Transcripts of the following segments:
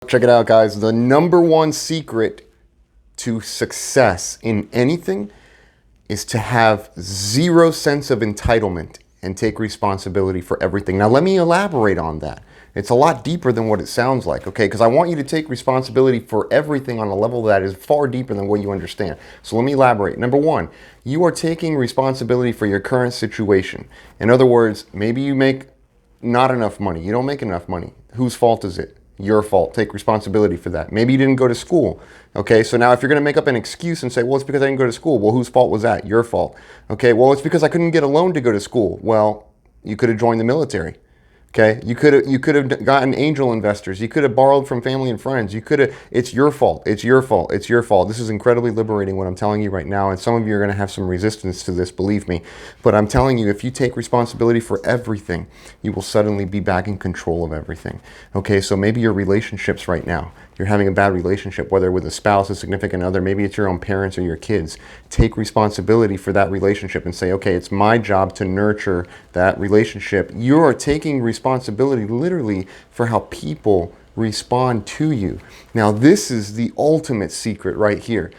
Check it out, guys. The number one secret to success in anything is to have zero sense of entitlement and take responsibility for everything. Now, let me elaborate on that. It's a lot deeper than what it sounds like, okay? Because I want you to take responsibility for everything on a level that is far deeper than what you understand. So let me elaborate. Number one, you are taking responsibility for your current situation. In other words, maybe you make not enough money. You don't make enough money. Whose fault is it? Your fault. Take responsibility for that. Maybe you didn't go to school. Okay, so now if you're going to make up an excuse and say, well, it's because I didn't go to school. Well, whose fault was that? Your fault. Okay, well, it's because I couldn't get a loan to go to school. Well, you could have joined the military. Okay, you could have gotten angel investors. You could have borrowed from family and friends. You could have. It's your fault. It's your fault. It's your fault. This is incredibly liberating what I'm telling you right now, and some of you are going to have some resistance to this, believe me. But I'm telling you, if you take responsibility for everything, you will suddenly be back in control of everything. Okay, so maybe your relationships right now, you're having a bad relationship, whether with a spouse, a significant other, maybe it's your own parents or your kids. Take responsibility for that relationship and say, okay, it's my job to nurture that relationship. You are taking responsibility literally for how people respond to you. Now, this is the ultimate secret right here.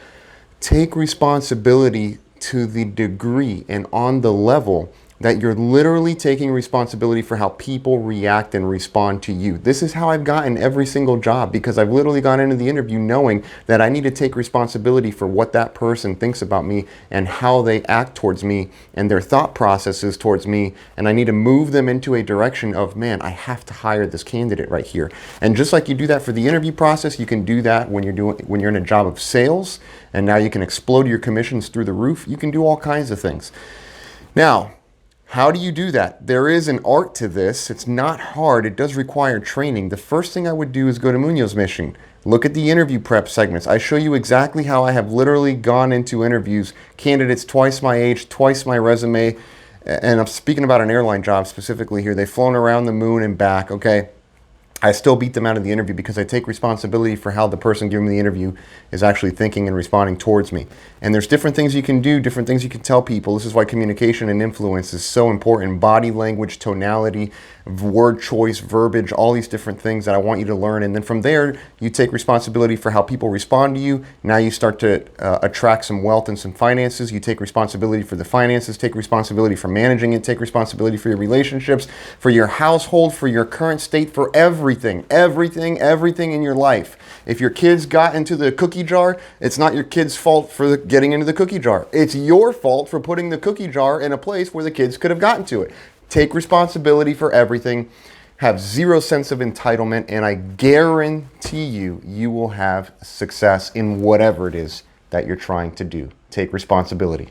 Take responsibility to the degree and on the level that you're literally taking responsibility for how people react and respond to you. This is how I've gotten every single job, because I've literally gone into the interview knowing that I need to take responsibility for what that person thinks about me and how they act towards me and their thought processes towards me. And I need to move them into a direction of, man, I have to hire this candidate right here. And just like you do that for the interview process, you can do that when you're in a job of sales, and now you can explode your commissions through the roof. You can do all kinds of things. Now, how do you do that? There is an art to this. It's not hard. It does require training. The first thing I would do is go to Munoz's Mission. Look at the interview prep segments. I show you exactly how I have literally gone into interviews, candidates twice my age, twice my resume, and I'm speaking about an airline job specifically here. They've flown around the moon and back, okay? I still beat them out of the interview because I take responsibility for how the person giving me the interview is actually thinking and responding towards me. And there's different things you can do, different things you can tell people. This is why communication and influence is so important. Body language, tonality, word choice, verbiage, all these different things that I want you to learn. And then from there, you take responsibility for how people respond to you. Now you start to attract some wealth and some finances. You take responsibility for the finances, take responsibility for managing it, take responsibility for your relationships, for your household, for your current state, for everything in your life. If your kids got into the cookie jar, it's not your kid's fault for getting into the cookie jar. It's your fault for putting the cookie jar in a place where the kids could have gotten to it. Take responsibility for everything. Have zero sense of entitlement, and I guarantee you, you will have success in whatever it is that you're trying to do. Take responsibility.